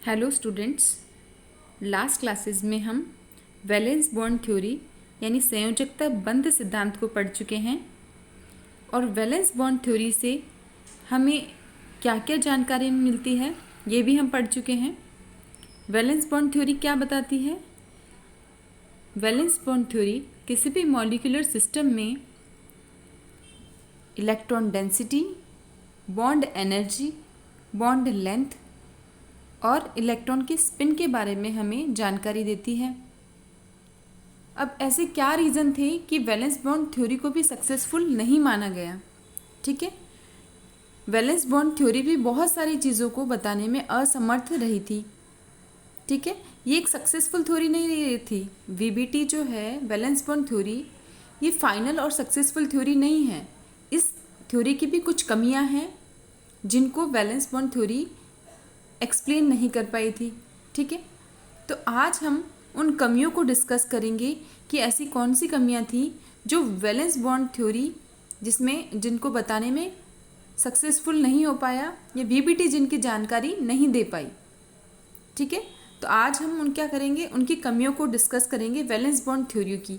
Hello students. Last classes में हम valence bond theory यानी संयोजकता बंध सिद्धांत को पढ़ चुके हैं और वैलेंस बॉन्ड थ्योरी से हमें क्या क्या जानकारी मिलती है ये भी हम पढ़ चुके हैं। वैलेंस बॉन्ड थ्योरी क्या बताती है? वैलेंस बॉन्ड थ्योरी किसी भी मॉलिक्यूलर सिस्टम में electron density, bond energy, bond length और इलेक्ट्रॉन के स्पिन के बारे में हमें जानकारी देती है। अब ऐसे क्या रीज़न थे कि वैलेंस बॉन्ड थ्योरी को भी सक्सेसफुल नहीं माना गया? ठीक है, वैलेंस बॉन्ड थ्योरी भी बहुत सारी चीज़ों को बताने में असमर्थ रही थी। ठीक है, ये एक सक्सेसफुल थ्योरी नहीं रही थी। वीबीटी जो है वैलेंस बॉन्ड थ्योरी, ये फाइनल और सक्सेसफुल थ्योरी नहीं है। इस थ्योरी की भी कुछ कमियां हैं जिनको वैलेंस बॉन्ड थ्योरी एक्सप्लेन नहीं कर पाई थी। ठीक है, तो आज हम उन कमियों को डिस्कस करेंगे कि ऐसी कौन सी कमियां थी जो वैलेंस बॉन्ड थ्योरी जिनको बताने में सक्सेसफुल नहीं हो पाया या वीबीटी जिनकी जानकारी नहीं दे पाई। ठीक है, तो आज हम क्या करेंगे, उनकी कमियों को डिस्कस करेंगे वैलेंस बॉन्ड थ्योरी की।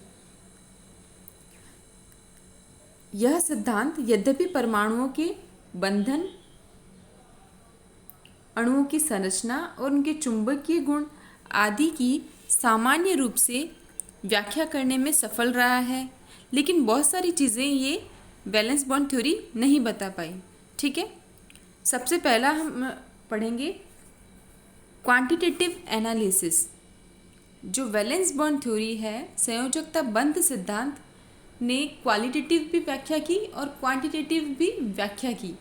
यह सिद्धांत यद्यपि परमाणुओं के बंधन, अणुओं की संरचना और उनके चुंबकीय गुण आदि की सामान्य रूप से व्याख्या करने में सफल रहा है, लेकिन बहुत सारी चीज़ें ये वैलेंस बॉन्ड थ्योरी नहीं बता पाई। ठीक है, सबसे पहला हम पढ़ेंगे क्वांटिटेटिव एनालिसिस। जो वैलेंस बॉन्ड थ्योरी है, संयोजकता बंध सिद्धांत ने क्वालिटेटिव भी व्याख्या की और क्वांटिटेटिव भी व्याख्या की।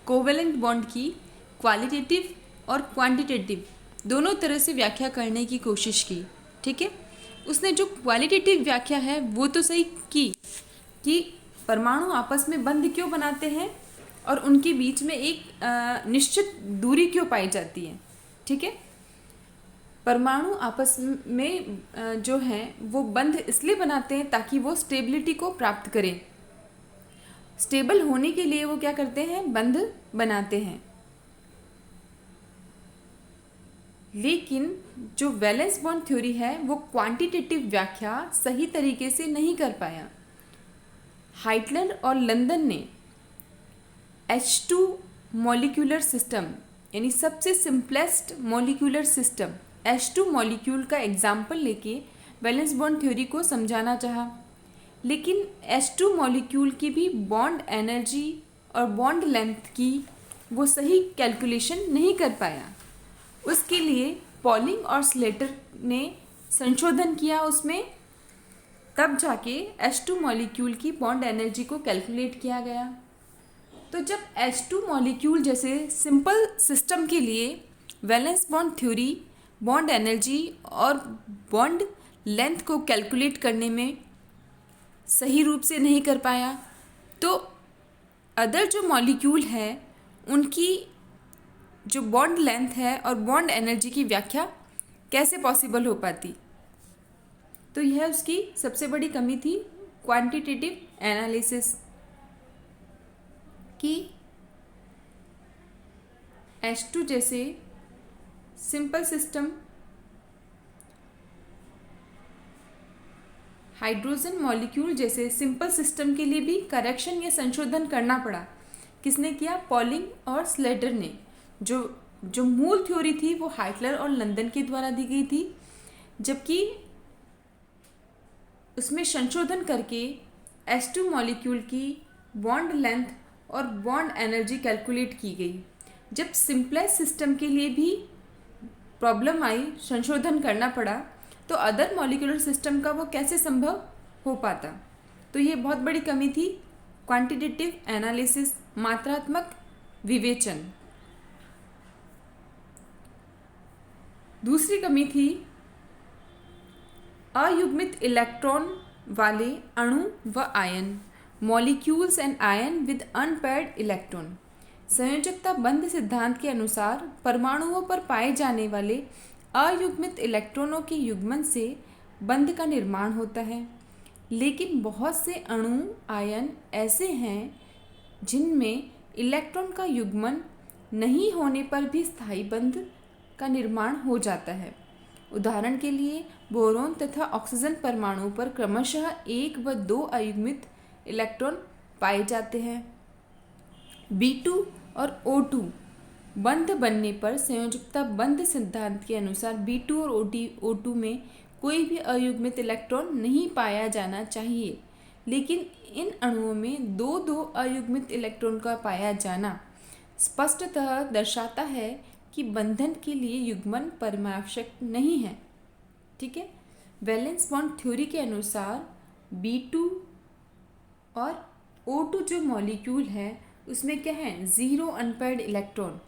कोवेलेंट बॉन्ड की क्वालिटेटिव और क्वांटिटेटिव दोनों तरह से व्याख्या करने की कोशिश की। ठीक है, उसने जो क्वालिटेटिव व्याख्या है वो तो सही की कि परमाणु आपस में बंध क्यों बनाते हैं और उनके बीच में एक निश्चित दूरी क्यों पाई जाती है। ठीक है, परमाणु आपस में जो है वो बंध इसलिए बनाते हैं ताकि वो स्टेबिलिटी को प्राप्त करें। स्टेबल होने के लिए वो क्या करते हैं, बंध बनाते हैं। लेकिन जो वैलेंस बॉन्ड थ्योरी है वो क्वांटिटेटिव व्याख्या सही तरीके से नहीं कर पाया। हाइटलर और लंदन ने H2 मॉलिक्यूलर सिस्टम यानी सबसे simplest molecular system H2 molecule का एग्जाम्पल लेके वैलेंस बॉन्ड थ्योरी को समझाना चाहा, लेकिन H2 मॉलिक्यूल की भी बॉन्ड एनर्जी और बॉन्ड लेंथ की वो सही कैलकुलेशन नहीं कर पाया। उसके लिए पॉलिंग और स्लेटर ने संशोधन किया उसमें, तब जाके H2 मॉलिक्यूल की बॉन्ड एनर्जी को कैलकुलेट किया गया। तो जब H2 मॉलिक्यूल जैसे सिंपल सिस्टम के लिए valence bond theory bond energy और बॉन्ड लेंथ को कैलकुलेट करने में सही रूप से नहीं कर पाया, तो अदर जो मॉलिक्यूल है उनकी जो बॉन्ड लेंथ है और बॉन्ड एनर्जी की व्याख्या कैसे पॉसिबल हो पाती। तो यह उसकी सबसे बड़ी कमी थी क्वांटिटेटिव एनालिसिस कि H2 जैसे सिंपल सिस्टम हाइड्रोजन मॉलिक्यूल जैसे सिंपल सिस्टम के लिए भी करेक्शन या संशोधन करना पड़ा। किसने किया? पॉलिंग और स्लेटर ने। जो मूल थ्योरी थी वो हाइटलर और लंदन के द्वारा दी गई थी, जबकि उसमें संशोधन करके H2 मॉलिक्यूल की बॉन्ड लेंथ और बॉन्ड एनर्जी कैलकुलेट की गई। जब सिंपलेस्ट सिस्टम के लिए भी प्रॉब्लम आई, संशोधन करना पड़ा, तो अदर मॉलिक्यूलर सिस्टम का वो कैसे संभव हो पाता। तो ये बहुत बड़ी कमी थी क्वांटिटेटिव एनालिसिस, मात्रात्मक विवेचन। दूसरी कमी थी अयुग्मित इलेक्ट्रॉन वाले अणु व आयन, molecules and ion with unpaired electron. संयोजकता बंध सिद्धांत के अनुसार परमाणुओं पर पाए जाने वाले अयुग्मित इलेक्ट्रॉनों के युग्मन से बंध का निर्माण होता है, लेकिन बहुत से अणु आयन ऐसे हैं जिनमें इलेक्ट्रॉन का युग्मन नहीं होने पर भी स्थायी बंध का निर्माण हो जाता है। उदाहरण के लिए बोरोन तथा ऑक्सीजन परमाणु पर क्रमशः 1 व 2 अयुग्मित इलेक्ट्रॉन पाए जाते हैं। B2 और O2 बंध बनने पर संयोजकता बंध सिद्धांत के अनुसार B2 और O2 में कोई भी अयुग्मित इलेक्ट्रॉन नहीं पाया जाना चाहिए, लेकिन इन अणुओं में दो दो अयुग्मित इलेक्ट्रॉन का पाया जाना स्पष्टतः दर्शाता है कि बंधन के लिए युग्मन परमावश्यक नहीं है। ठीक है, वैलेंस बॉन्ड थ्योरी के अनुसार B2 और O2 जो मॉलिक्यूल है उसमें क्या है, 0 अनपेयर्ड इलेक्ट्रॉन।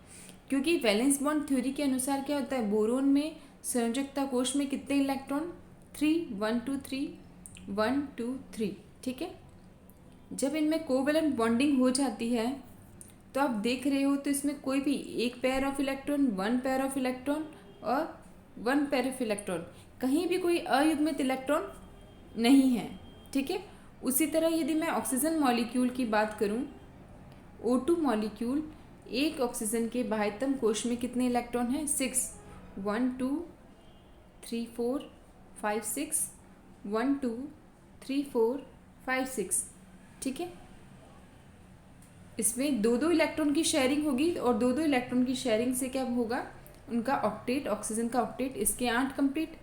क्योंकि वैलेंस बॉन्ड थ्योरी के अनुसार क्या होता है, बोरोन में संयोजकता कोश में कितने इलेक्ट्रॉन, 3 1 2 3 1 2 3। ठीक है, जब इनमें कोवेलेंट बॉन्डिंग हो जाती है तो आप देख रहे हो तो इसमें कोई भी एक pair of electron, 1 pair of electron और 1 पेयर ऑफ इलेक्ट्रॉन, कहीं भी कोई अयुग्मित इलेक्ट्रॉन नहीं है। ठीक है, उसी तरह यदि मैं ऑक्सीजन मॉलिक्यूल की बात करूं, O2 मॉलिक्यूल एक ऑक्सीजन के बाह्यतम कोश में कितने इलेक्ट्रॉन हैं, 6 1 2 3 4 5 6 1 2 3 4 5 6। ठीक है, इसमें दो दो इलेक्ट्रॉन की शेयरिंग होगी और दो दो इलेक्ट्रॉन की शेयरिंग से क्या होगा, उनका ऑक्टेट, ऑक्सीजन का ऑक्टेट, इसके 8 कंप्लीट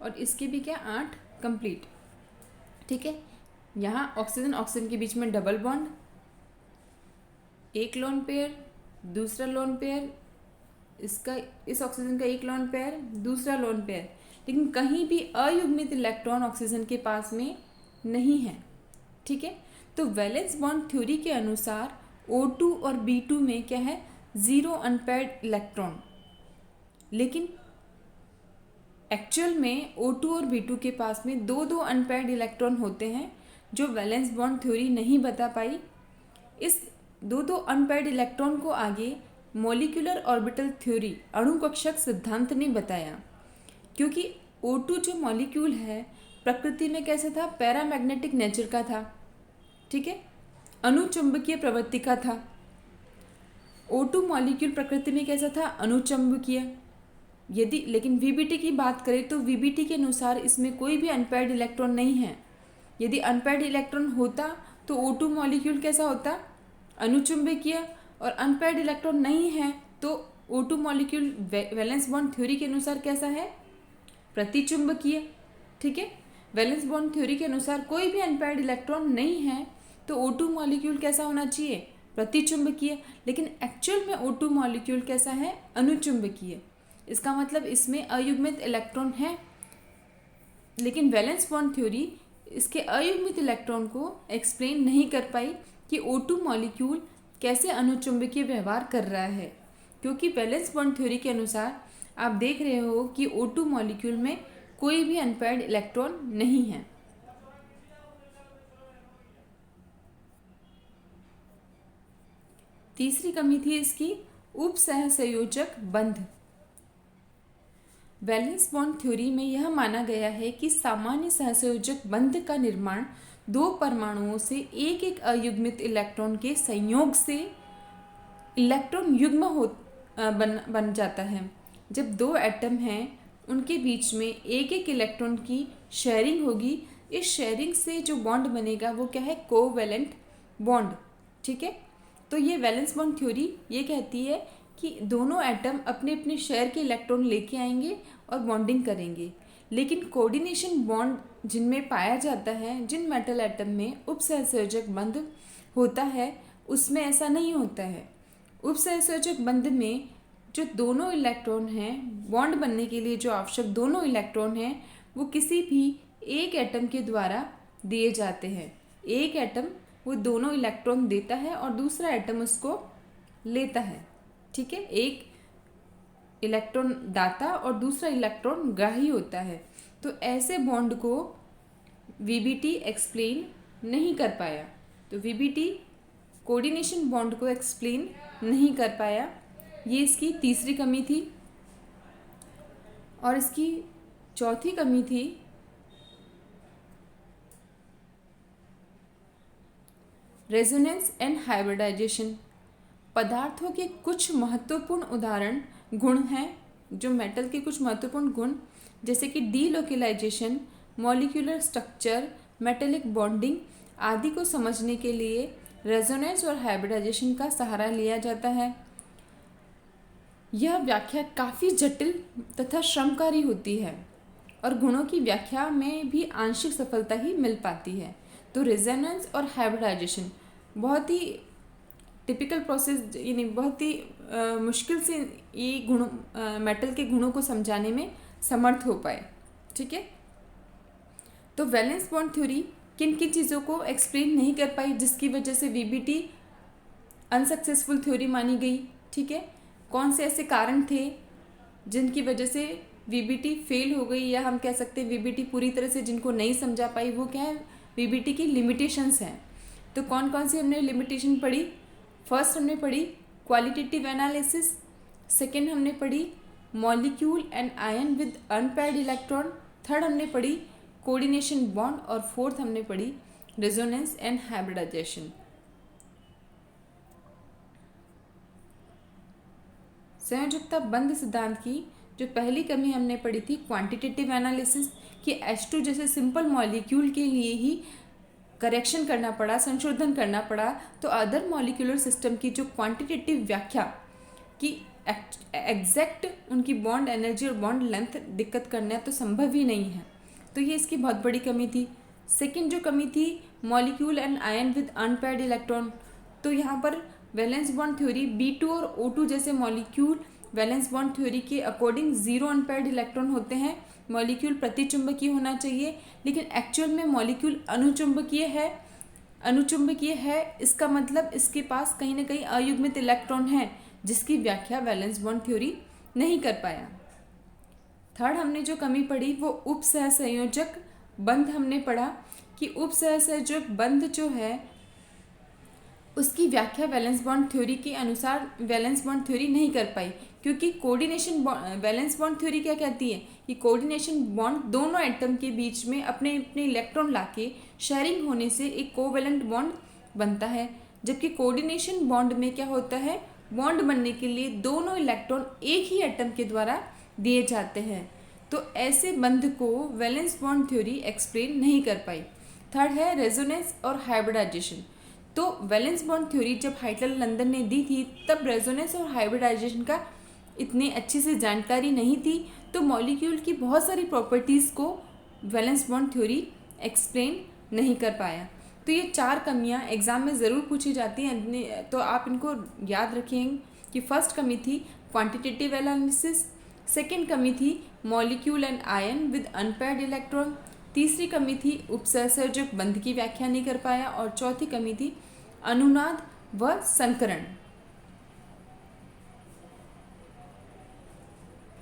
और इसके भी क्या 8 कंप्लीट। ठीक है, यहाँ ऑक्सीजन ऑक्सीजन के बीच में डबल बॉन्ड, एक लोन पेयर, दूसरा लोन पेयर, इसका इस ऑक्सीजन का एक लोन पेयर, दूसरा लोन पेयर, लेकिन कहीं भी अयुग्मित इलेक्ट्रॉन ऑक्सीजन के पास में नहीं है। ठीक है, तो वैलेंस बॉन्ड थ्योरी के अनुसार O2 और B2 में क्या है, 0 अनपेयर्ड इलेक्ट्रॉन, लेकिन एक्चुअल में O2 और B2 के पास में दो दो अनपेयर्ड इलेक्ट्रॉन होते हैं, जो वैलेंस बॉन्ड थ्योरी नहीं बता पाई। इस दो दो अनपेयर्ड इलेक्ट्रॉन को आगे मॉलिक्यूलर ऑर्बिटल थ्योरी, अणुकक्षक सिद्धांत ने बताया, क्योंकि O2 जो मॉलिक्यूल है प्रकृति में कैसे था, पैरामैग्नेटिक नेचर का था। ठीक है, अनुचुंबकीय प्रवृत्ति का था। O2 मॉलिक्यूल प्रकृति में कैसा था, अनुचुंबकीय। यदि लेकिन VBT की बात करें तो VBT के अनुसार इसमें कोई भी अनपेयर्ड इलेक्ट्रॉन नहीं है। यदि अनपेयर्ड इलेक्ट्रॉन होता तो O2 मॉलिक्यूल कैसा होता, अनुचुंबकीय, और अनपेयर्ड इलेक्ट्रॉन नहीं है तो O2 molecule valence bond theory के अनुसार कैसा है, प्रतिचुंबकीय। ठीक है, वैलेंस बॉन्ड थ्योरी के अनुसार कोई भी अनपेयर्ड इलेक्ट्रॉन नहीं है तो O2 मॉलिक्यूल कैसा होना चाहिए, प्रतिचुंबकीय, लेकिन एक्चुअल में O2 मॉलिक्यूल कैसा है, अनुचुंबकीय। इसका मतलब इसमें अयुग्मित इलेक्ट्रॉन है, लेकिन वैलेंस बॉन्ड थ्योरी इसके अयुग्मित इलेक्ट्रॉन को एक्सप्लेन नहीं कर पाई कि O2 मॉलिक्यूल कैसे अनुचुंबकीय व्यवहार कर रहा है, क्योंकि वैलेंस बॉन्ड थ्योरी के अनुसार आप देख रहे हो कि O2 मॉलिक्यूल में कोई भी अनपेयर्ड इलेक्ट्रॉन नहीं है। तीसरी कमी थी इसकी उपसहसंयोजक बंध। वैलेंस बॉन्ड थ्योरी में यह माना गया है कि सामान्य सहसंयोजक बंध का निर्माण दो परमाणुओं से एक एक अयुग्मित इलेक्ट्रॉन के संयोग से इलेक्ट्रॉन युग्म बन जाता है। जब दो एटम हैं उनके बीच में एक एक इलेक्ट्रॉन की शेयरिंग होगी, इस शेयरिंग से जो बॉन्ड बनेगा वो क्या है, कोवैलेंट बॉन्ड। ठीक है, तो ये वैलेंस बॉन्ड थ्योरी ये कहती है कि दोनों एटम अपने अपने शेयर के इलेक्ट्रॉन लेके आएंगे और बॉन्डिंग करेंगे, लेकिन कोऑर्डिनेशन बॉन्ड जिनमें पाया जाता है, जिन मेटल एटम में उपसहसंयोजक बंध होता है उसमें ऐसा नहीं होता है। उपसहसंयोजक बंध में जो दोनों इलेक्ट्रॉन हैं, बॉन्ड बनने के लिए जो आवश्यक दोनों इलेक्ट्रॉन हैं वो किसी भी एक एटम के द्वारा दिए जाते हैं। एक एटम वो दोनों इलेक्ट्रॉन देता है और दूसरा एटम उसको लेता है। ठीक है, एक इलेक्ट्रॉन दाता और दूसरा इलेक्ट्रॉन ग्राही होता है। तो ऐसे बॉन्ड को VBT एक्सप्लेन नहीं कर पाया, तो VBT कोऑर्डिनेशन बॉन्ड को एक्सप्लेन नहीं कर पाया। ये इसकी तीसरी कमी थी। और इसकी चौथी कमी थी रेजोनेंस एंड हाइब्रिडाइजेशन। पदार्थों के कुछ महत्वपूर्ण उदाहरण गुण हैं जो मेटल के कुछ महत्वपूर्ण गुण जैसे कि delocalisation, molecular structure, metallic bonding आदि को समझने के लिए रेजोनेंस और हाइब्रिडाइजेशन का सहारा लिया जाता है। यह व्याख्या काफ़ी जटिल तथा श्रमकारी होती है और गुणों की व्याख्या में भी आंशिक सफलता ही मिल पाती है। तो रेजोनेंस और हाइब्रिडाइजेशन बहुत ही टिपिकल प्रोसेस, यानी बहुत ही मुश्किल से ये मेटल के गुणों को समझाने में समर्थ हो पाए। ठीक है, तो वैलेंस बॉन्ड थ्योरी किन किन चीज़ों को एक्सप्लेन नहीं कर पाई जिसकी वजह से वीबीटी अनसक्सेसफुल थ्योरी मानी गई। ठीक है, कौन से ऐसे कारण थे जिनकी वजह से वीबीटी फेल हो गई, या हम कह सकते हैं वीबीटी पूरी तरह से जिनको नहीं समझा पाई, वो क्या है, वीबीटी की लिमिटेशंस हैं। तो कौन कौन सी हमने लिमिटेशन पढ़ी? फर्स्ट हमने पढ़ी क्वालिटेटिव एनालिसिस, सेकेंड हमने पढ़ी molecule and ion with unpaired electron, third हमने पढ़ी कोऑर्डिनेशन बॉन्ड और फोर्थ हमने पढ़ी रेजोनेंस एंड हाइब्रिडाइजेशन। संयोजकता बंध सिद्धांत की जो पहली कमी हमने पढ़ी थी क्वांटिटेटिव एनालिसिस, कि H2 जैसे सिंपल मॉलिक्यूल के लिए ही करेक्शन करना पड़ा, संशोधन करना पड़ा, तो अदर मॉलिक्यूलर सिस्टम की जो क्वांटिटेटिव व्याख्या की एग्जैक्ट उनकी बॉन्ड एनर्जी और बॉन्ड लेंथ दिक्कत करना तो संभव ही नहीं है। तो ये इसकी बहुत बड़ी कमी थी। सेकंड जो कमी थी molecule and ion with unpaired electron, तो यहाँ पर वैलेंस बॉन्ड थ्योरी B2 और O2 जैसे मॉलिक्यूल वैलेंस बॉन्ड थ्योरी के अकॉर्डिंग 0 अनपेयर्ड इलेक्ट्रॉन होते हैं, मॉलिक्यूल प्रतिचुंबकीय होना चाहिए, लेकिन एक्चुअल में मॉलिक्यूल अनुचुंबकीय है। इसका मतलब इसके पास कहीं ना कहीं अयुग्मित इलेक्ट्रॉन है, जिसकी व्याख्या वैलेंस बॉन्ड थ्योरी नहीं कर पाया। थर्ड हमने जो कमी पढ़ी वो उप सहसंयोजक बंध हमने पढ़ा, कि उप सहसंयोजक बंध जो है उसकी व्याख्या वैलेंस बॉन्ड थ्योरी के अनुसार वैलेंस बॉन्ड थ्योरी नहीं कर पाई, क्योंकि कोऑर्डिनेशन वैलेंस बॉन्ड थ्योरी क्या कहती है कि कोऑर्डिनेशन बॉन्ड दोनों एटम के बीच में अपने अपने इलेक्ट्रॉन लाके शेयरिंग होने से एक कोवेलेंट बॉन्ड बनता है, जबकि कोऑर्डिनेशन बॉन्ड में क्या होता है, बॉन्ड बनने के लिए दोनों इलेक्ट्रॉन एक ही एटम के द्वारा दिए जाते हैं। तो ऐसे बंध को वैलेंस बॉन्ड थ्योरी एक्सप्लेन नहीं कर पाई। थर्ड है रेजोनेंस और हाइब्रिडाइजेशन। तो वैलेंस बॉन्ड थ्योरी जब हाइटलर लंदन ने दी थी तब रेजोनेंस और हाइब्रिडाइजेशन का इतनी अच्छी से जानकारी नहीं थी, तो मॉलिक्यूल की बहुत सारी प्रॉपर्टीज़ को वैलेंस बॉन्ड थ्योरी एक्सप्लेन नहीं कर पाया। तो ये 4 कमियां एग्ज़ाम में ज़रूर पूछी जाती हैं, तो आप इनको याद रखेंगे कि फर्स्ट कमी थी क्वांटिटेटिव एनालिसिस, सेकेंड कमी थी molecule and ion with unpaired electron, तीसरी कमी थी उपसहसंयोजक बंध की व्याख्या नहीं कर पाया, और चौथी कमी थी अनुनाद व संकरण।